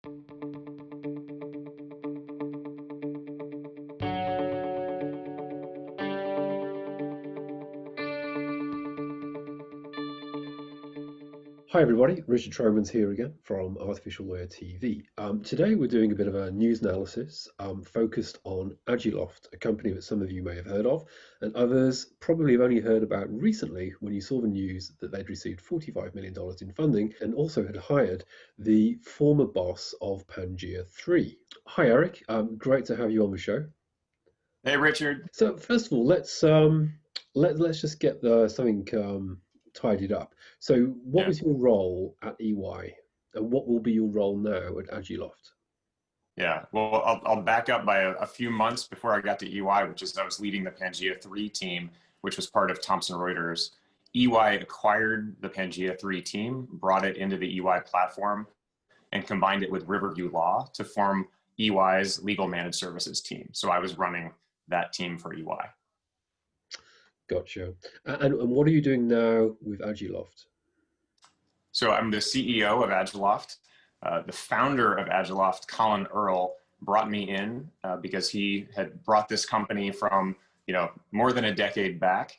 Hi everybody, Richard Tromans here again from Artificial Lawyer TV. Today we're doing a bit of a news analysis focused on Agiloft, a company that some of you may have heard of, and others probably have only heard about recently when you saw the news that they'd received $45 million in funding and also had hired the former boss of Pangea 3. Hi Eric, great to have you on the show. Hey, Richard. So first of all, let's just get something tidied up. So, what Yeah. was your role at EY, and what will be your role now at Agiloft? Yeah. Well, I'll back up by a few months before I got to EY, which is I was leading the Pangea 3 team, which was part of Thomson Reuters. EY acquired the Pangea 3 team, brought it into the EY platform, and combined it with Riverview Law to form EY's legal managed services team. So I was running that team for EY. Gotcha. And what are you doing now with Agiloft? So I'm the CEO of Agiloft. The founder of Agiloft, Colin Earl, brought me in because he had brought this company from more than a decade back.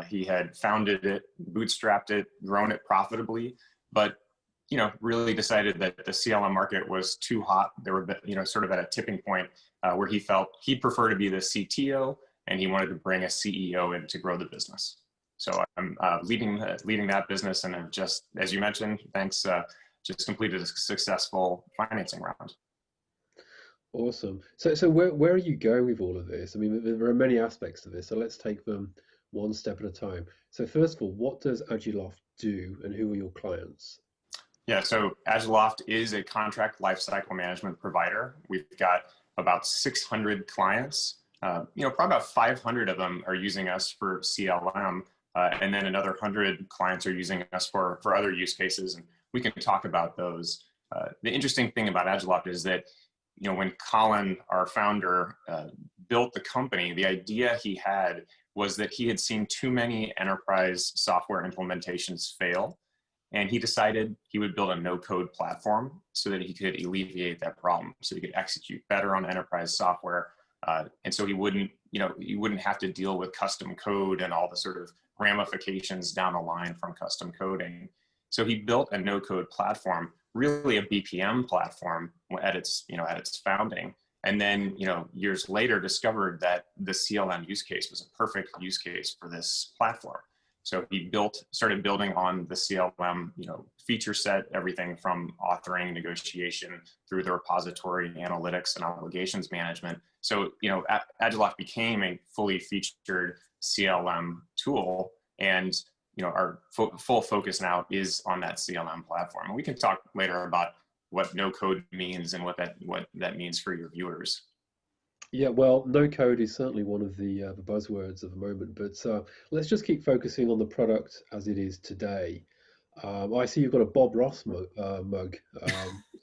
He had founded it, bootstrapped it, grown it profitably, but really decided that the CLM market was too hot. They were sort of at a tipping point where he felt he'd prefer to be the CTO, and he wanted to bring a CEO in to grow the business. So I'm leading that business, and I've just, as you mentioned, thanks, just completed a successful financing round. Awesome. So where are you going with all of this? I mean, there are many aspects to this, so let's take them one step at a time. So first of all, what does Agiloft do, and who are your clients? Yeah, so Agiloft is a contract lifecycle management provider. We've got about 600 clients. Probably about 500 of them are using us for CLM, and then another 100 clients are using us for other use cases, and we can talk about those. The interesting thing about Agiloft is that, when Colin, our founder, built the company, the idea he had was that he had seen too many enterprise software implementations fail, and he decided he would build a no-code platform so that he could alleviate that problem, so he could execute better on enterprise software. And so he wouldn't have to deal with custom code and all the sort of ramifications down the line from custom coding. So he built a no-code platform, really a BPM platform at its founding. And then, years later discovered that the CLM use case was a perfect use case for this platform. So he started building on the CLM, feature set, everything from authoring, negotiation, through the repository, analytics, and obligations management. So, Agiloft became a fully featured CLM tool, and our full focus now is on that CLM platform. And we can talk later about what no code means and what that means for your viewers. Yeah, well, no code is certainly one of the buzzwords of the moment, but let's just keep focusing on the product as it is today. I see you've got a Bob Ross mug,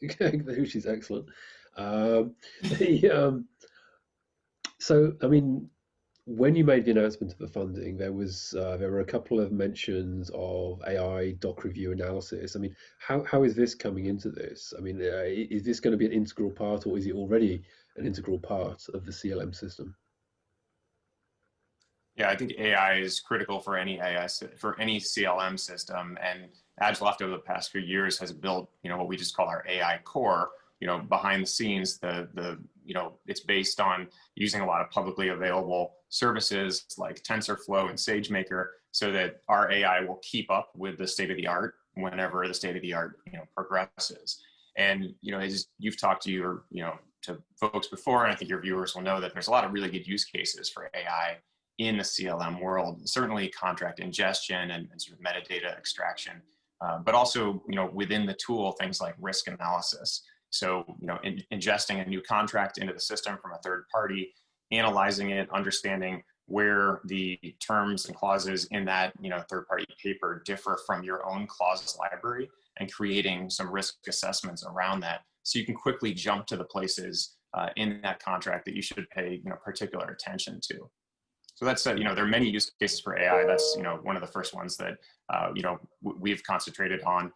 which is excellent. The, so, I mean, when you made the announcement of the funding, there were a couple of mentions of AI doc review analysis. I mean, how is this coming into this? I mean, is this going to be an integral part, or is it already an integral part of the CLM system? Yeah, I think AI is critical for any CLM system, and Agiloft over the past few years has built, what we just call our AI core. Behind the scenes, it's based on using a lot of publicly available services like TensorFlow and SageMaker, so that our AI will keep up with the state of the art whenever the state of the art, progresses. And as you've talked to to folks before, and I think your viewers will know that there's a lot of really good use cases for AI in the CLM world. Certainly contract ingestion and sort of metadata extraction, but also within the tool, things like risk analysis. So ingesting a new contract into the system from a third party, analyzing it, understanding where the terms and clauses in that third party paper differ from your own clause library, and creating some risk assessments around that, so you can quickly jump to the places in that contract that you should pay particular attention to. So that's there are many use cases for AI. That's one of the first ones that we've concentrated on.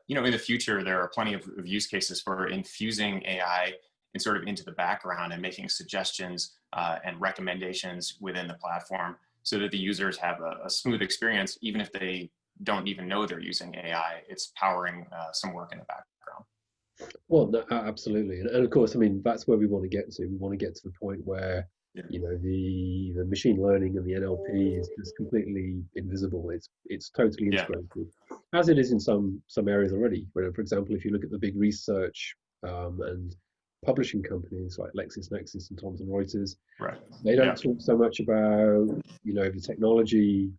In the future, there are plenty of use cases for infusing AI and sort of into the background and making suggestions and recommendations within the platform so that the users have a smooth experience, even if they don't even know they're using AI. It's powering some work in the background. Well, no, absolutely, and of course, I mean that's where we want to get to. We want to get to the point where Yeah. the machine learning and the NLP is just completely invisible. It's totally Yeah. integrated, as it is in some areas already. Where, for example, if you look at the big research and publishing companies like LexisNexis and Thomson Reuters, Right. they don't Yeah. talk so much about the technology.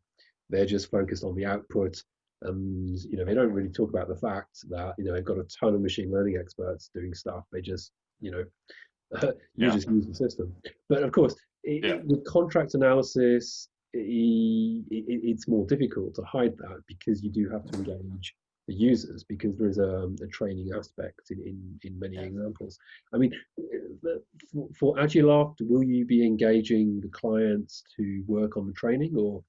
They're just focused on the output, and they don't really talk about the fact that they've got a ton of machine learning experts doing stuff. They just you Yeah. just use the system. But of course, Yeah. with contract analysis, it's more difficult to hide that because you do have to engage the users because there is a training aspect in many Yeah. examples. I mean, for Agiloft, will you be engaging the clients to work on the training, or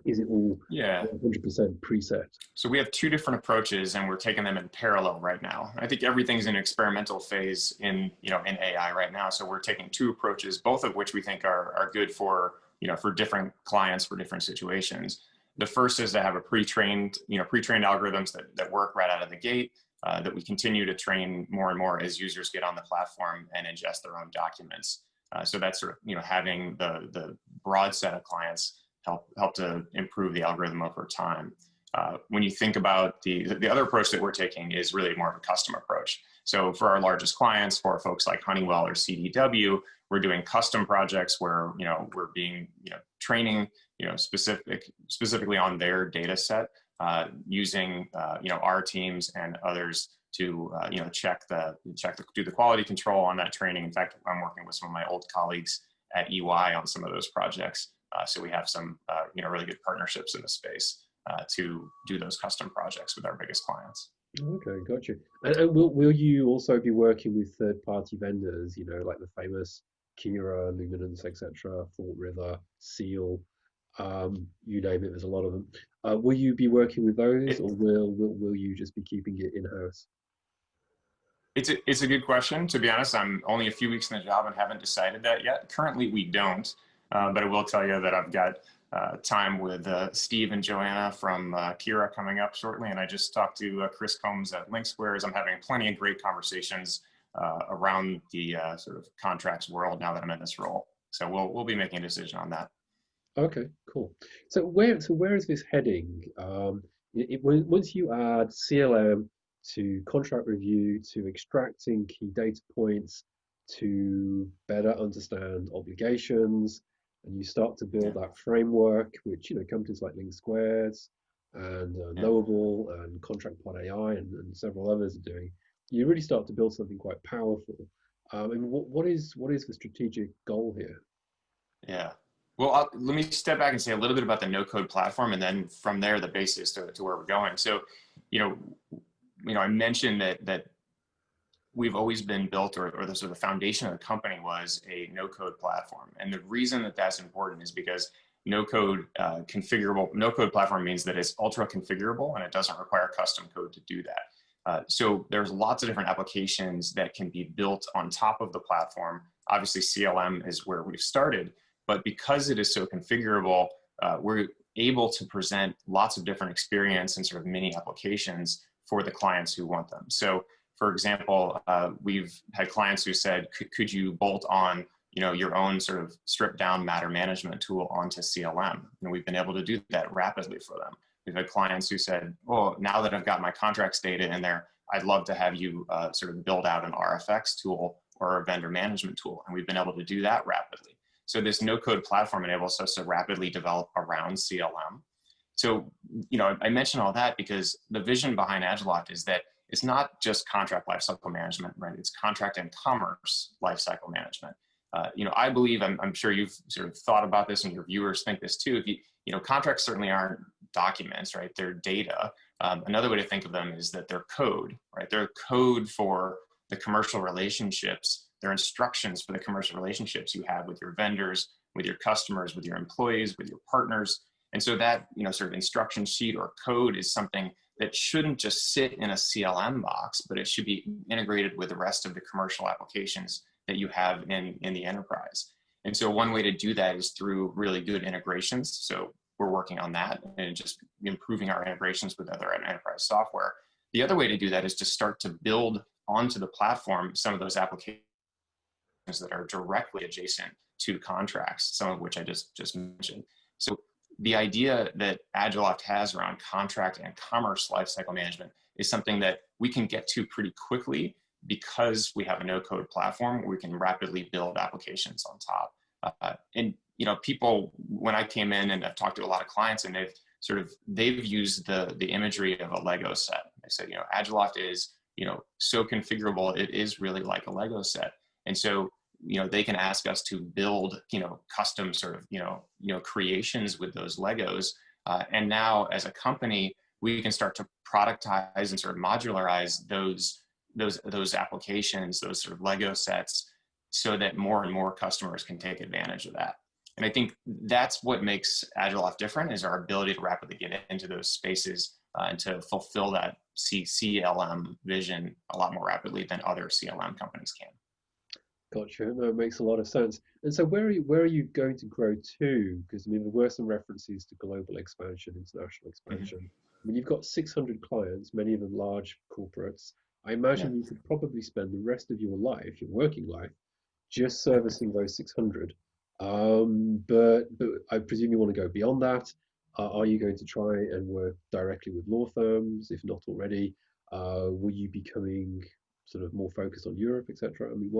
is it all Yeah. 100% preset? So we have two different approaches, and we're taking them in parallel right now. I think everything's in experimental phase in AI right now. So we're taking two approaches, both of which we think are good for for different clients for different situations. The first is to have a pre-trained algorithms that work right out of the gate, that we continue to train more and more as users get on the platform and ingest their own documents. So that's sort of having the broad set of clients help to improve the algorithm over time. When you think about the other approach that we're taking is really more of a custom approach. So for our largest clients, for folks like Honeywell or CDW, we're doing custom projects where we're being training specifically on their data set, using our teams and others to do the quality control on that training. In fact, I'm working with some of my old colleagues at EY on some of those projects. So we have some really good partnerships in the space to do those custom projects with our biggest clients. Okay, got you. And will you also be working with third-party vendors, like the famous Kira, Luminance, etc., Thought River, Seal, you name it, there's a lot of them. Will you be working with those, It, or will you just be keeping it in-house? it's a good question. To be honest, I'm only a few weeks in the job and haven't decided that yet. Currently, we don't, but I will tell you that I've got time with Steve and Joanna from Kira coming up shortly, and I just talked to Chris Combs at LinkSquares. I'm having plenty of great conversations around the sort of contracts world now that I'm in this role. So we'll be making a decision on that. Okay, cool. So where is this heading? Once you add CLM to contract review, to extracting key data points, to better understand obligations, and you start to Yeah, build that framework, which companies like LinkSquares and yeah, Knowable and Contract AI and several others are doing, you really start to build something quite powerful. And what is the strategic goal here? yeah. Well, let me step back and say a little bit about the no-code platform, and then from there, the basis to where we're going. So, you know, I mentioned that we've always been built, or the sort of foundation of the company was a no-code platform. And the reason that that's important is because no-code platform means that it's ultra configurable and it doesn't require custom code to do that. So there's lots of different applications that can be built on top of the platform. Obviously, CLM is where we've started, but because it is so configurable, we're able to present lots of different experience and sort of mini applications for the clients who want them. So for example, we've had clients who said, could you bolt on your own sort of stripped down matter management tool onto CLM? And we've been able to do that rapidly for them. We've had clients who said, oh, now that I've got my contracts data in there, I'd love to have you sort of build out an RFX tool or a vendor management tool. And we've been able to do that rapidly. So this no-code platform enables us to rapidly develop around CLM. So, I mention all that because the vision behind Agiloft is that it's not just contract lifecycle management, right? It's contract and commerce lifecycle management. I believe, I'm sure you've sort of thought about this, and your viewers think this too. Contracts certainly aren't documents, right? They're data. Another way to think of them is that they're code, right? They're code for the commercial relationships. They're instructions for the commercial relationships you have with your vendors, with your customers, with your employees, with your partners. And so that, sort of instruction sheet or code is something that shouldn't just sit in a CLM box, but it should be integrated with the rest of the commercial applications that you have in the enterprise. And so one way to do that is through really good integrations. So we're working on that and just improving our integrations with other enterprise software. The other way to do that is to start to build onto the platform some of those applications that are directly adjacent to contracts, some of which I just mentioned. So the idea that Agiloft has around contract and commerce lifecycle management is something that we can get to pretty quickly because we have a no-code platform where we can rapidly build applications on top. And people, when I came in and I've talked to a lot of clients, and they've used the imagery of a Lego set. They said, Agiloft is so configurable, it is really like a Lego set. And so they can ask us to build custom sort of creations with those Legos. And now as a company, we can start to productize and sort of modularize those applications, those sort of Lego sets, so that more and more customers can take advantage of that. And I think that's what makes Agiloft different, is our ability to rapidly get into those spaces and to fulfill that CLM vision a lot more rapidly than other CLM companies can. Gotcha. No, it makes a lot of sense. And so where are you going to grow to? Because I mean, there were some references to global expansion, international Mm-hmm. expansion. I mean, you've got 600 clients, many of them large corporates. I Yeah. imagine you could probably spend the rest of your life, your working life, just servicing those 600. But I presume you want to go beyond that. Are you going to try and work directly with law firms, if not already? Will you be coming sort of more focused on Europe, etc.? I mean,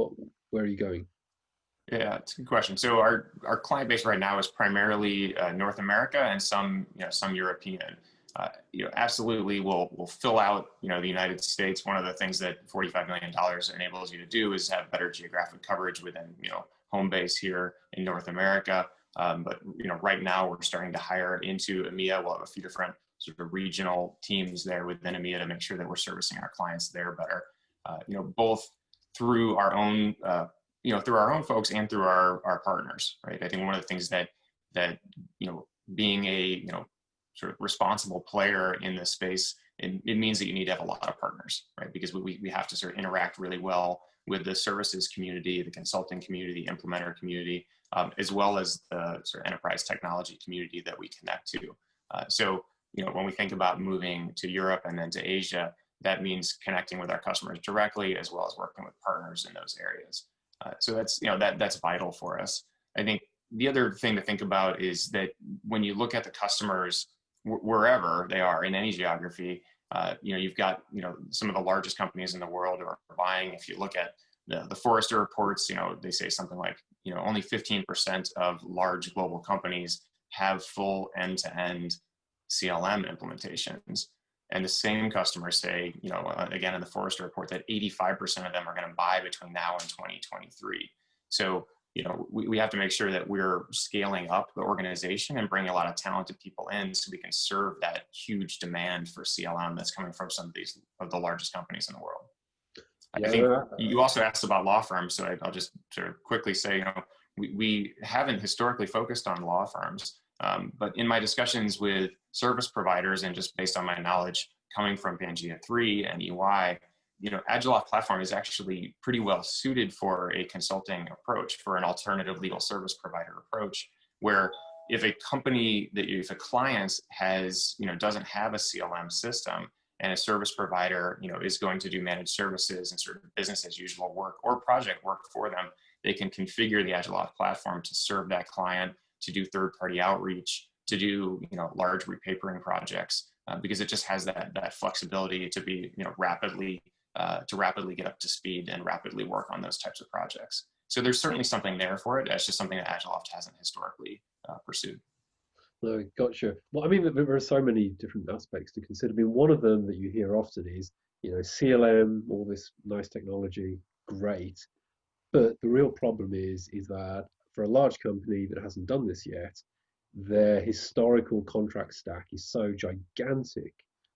where are you going? Yeah, it's a good question. So our client base right now is primarily North America and some European. Absolutely, we'll fill out the United States. One of the things that $45 million enables you to do is have better geographic coverage within home base here in North America. But right now we're starting to hire into EMEA. We'll have a few different sort of regional teams there within EMEA to make sure that we're servicing our clients there better. Both through our own through our own folks and through our partners, right? I think one of the things that being a sort of responsible player in this space, it means that you need to have a lot of partners, right? Because we have to sort of interact really well with the services community, the consulting community, the implementer community, as well as the sort of enterprise technology community that we connect to. So when we think about moving to Europe and then to Asia, that means connecting with our customers directly, as well as working with partners in those areas. So that's that's vital for us. I think the other thing to think about is that when you look at the customers wherever they are in any geography, you've got some of the largest companies in the world who are buying. If you look at the Forrester reports, they say something like only 15% of large global companies have full end-to-end CLM implementations. And the same customers say, again, in the Forrester report, that 85% of them are going to buy between now and 2023. So, we have to make sure that we're scaling up the organization and bringing a lot of talented people in so we can serve that huge demand for CLM that's coming from some of the largest companies in the world. I Yeah, think no, you also asked about law firms, so I'll just sort of quickly say, we haven't historically focused on law firms, but in my discussions with service providers and just based on my knowledge coming from Pangea 3 and EY, Agiloft platform is actually pretty well suited for a consulting approach, for an alternative legal service provider approach, where if a client doesn't have a CLM system and a service provider, is going to do managed services and sort of business as usual work or project work for them, they can configure the Agiloft platform to serve that client, to do third-party outreach, to do large repapering projects, because it just has that flexibility to be rapidly get up to speed and rapidly work on those types of projects. So there's certainly something there for it. That's just something that Agiloft hasn't historically pursued. no, gotcha. Well, I mean, there are so many different aspects to consider. I mean, one of them that you hear often is, CLM, all this nice technology, great. But the real problem is that for a large company that hasn't done this yet, their historical contract stack is so gigantic.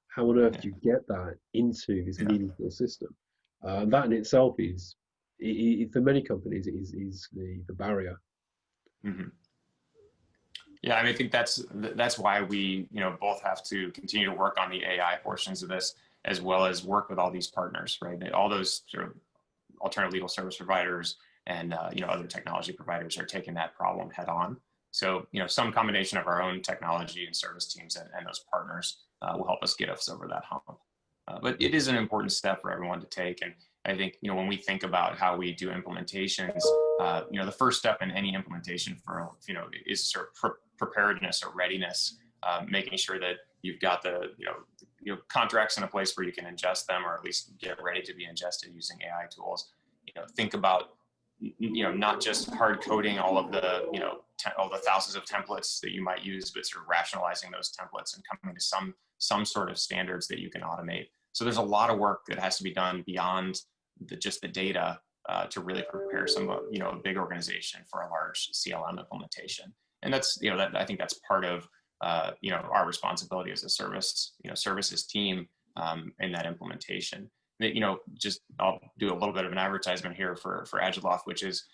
How on earth Yeah. do you get that into this Yeah. meaningful system? That in itself is, for many companies, is the barrier. Mhm. Yeah, I mean, I think that's why we, both have to continue to work on the AI portions of this, as well as work with all these partners, right? All those sort of alternative legal service providers and other technology providers are taking that problem head on. So some combination of our own technology and service teams and those partners will help us get us over that hump. But it is an important step for everyone to take. And I think when we think about how we do implementations, the first step in any implementation for is sort of preparedness or readiness, making sure that you've got the contracts in a place where you can ingest them, or at least get ready to be ingested using AI tools. Think about not just hard coding all of the all the thousands of templates that you might use, but sort of rationalizing those templates and coming to some sort of standards that you can automate. So there's a lot of work that has to be done beyond just the data to really prepare a big organization for a large CLM implementation. And that's that I think that's part of our responsibility as a services team in that implementation. Just I'll do a little bit of an advertisement here for Agiloft, which is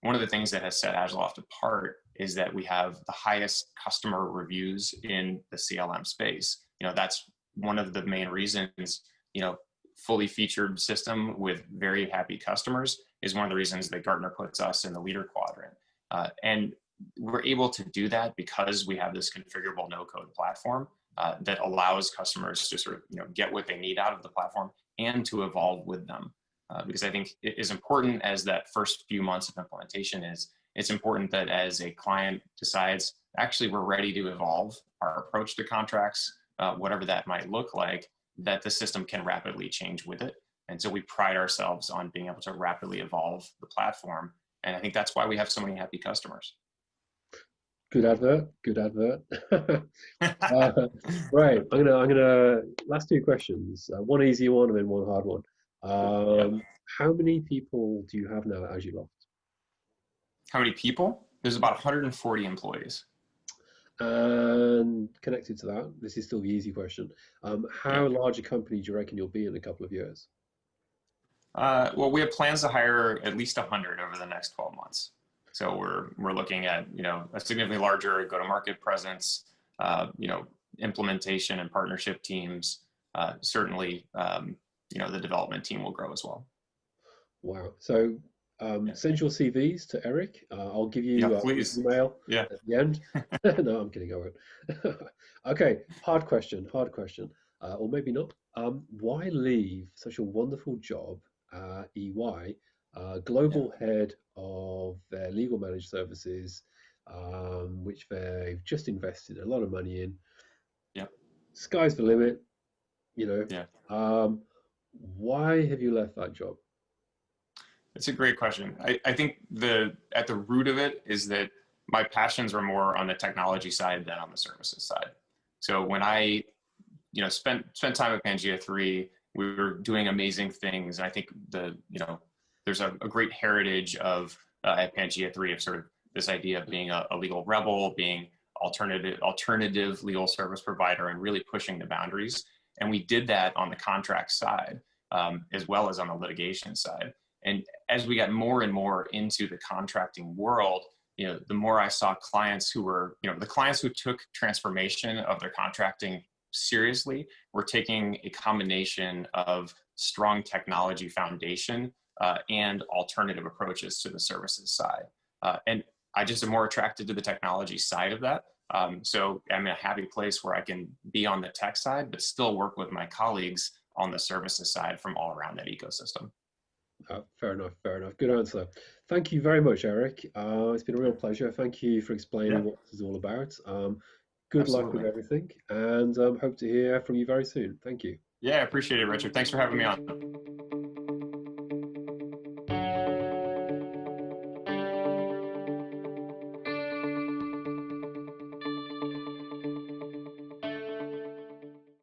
one of the things that has set Agiloft apart is that we have the highest customer reviews in the CLM space. That's one of the main reasons, fully featured system with very happy customers is one of the reasons that Gartner puts us in the leader quadrant. And we're able to do that because we have this configurable no-code platform that allows customers to sort of get what they need out of the platform and to evolve with them. Because I think it is important as that first few months of implementation is, it's important that as a client decides, actually, we're ready to evolve our approach to contracts, whatever that might look like, that the system can rapidly change with it. And so we pride ourselves on being able to rapidly evolve the platform. And I think that's why we have so many happy customers. Good advert. Good advert. Right. I'm gonna last two questions. One easy one and then one hard one. Yep. How many people do you have now at Agiloft? How many people? There's about 140 employees. And connected to that, this is still the easy question. How Yep. large a company do you reckon you'll be in a couple of years? Well, we have plans to hire at least 100 over the next 12 months. So we're looking at a significantly larger go-to-market presence, implementation and partnership teams. Certainly, the development team will grow as well. Wow. So Yeah. send your CVs to Eric. I'll give Yeah, you his please. email Yeah. at the end. No, I'm kidding. I won't. Okay, hard question. Hard question. Or maybe not. Why leave such a wonderful job, EY, Yeah. global head of their legal managed services, which they've just invested a lot of money in? Yeah. Sky's the limit, you know. Yeah. Why have you left that job? It's a great question. I think at the root of it is that my passions are more on the technology side than on the services side. So when I, spent time at Pangea 3, we were doing amazing things. And I think there's a great heritage of at Pangea 3 of sort of this idea of being a legal rebel, being alternative legal service provider, and really pushing the boundaries. And we did that on the contract side, as well as on the litigation side. And as we got more and more into the contracting world, the more I saw clients who were, the clients who took transformation of their contracting seriously were taking a combination of strong technology foundation and alternative approaches to the services side. And I just am more attracted to the technology side of that. So I'm in a happy place where I can be on the tech side, but still work with my colleagues on the services side from all around that ecosystem. Fair enough, fair enough. Good answer. Thank you very much, Eric. It's been a real pleasure. Thank you for Yeah, explaining what this is all about. Good luck with absolutely. everything, and hope to hear from you very soon. Thank you. Yeah, I appreciate it, Richard. Thanks for having me on.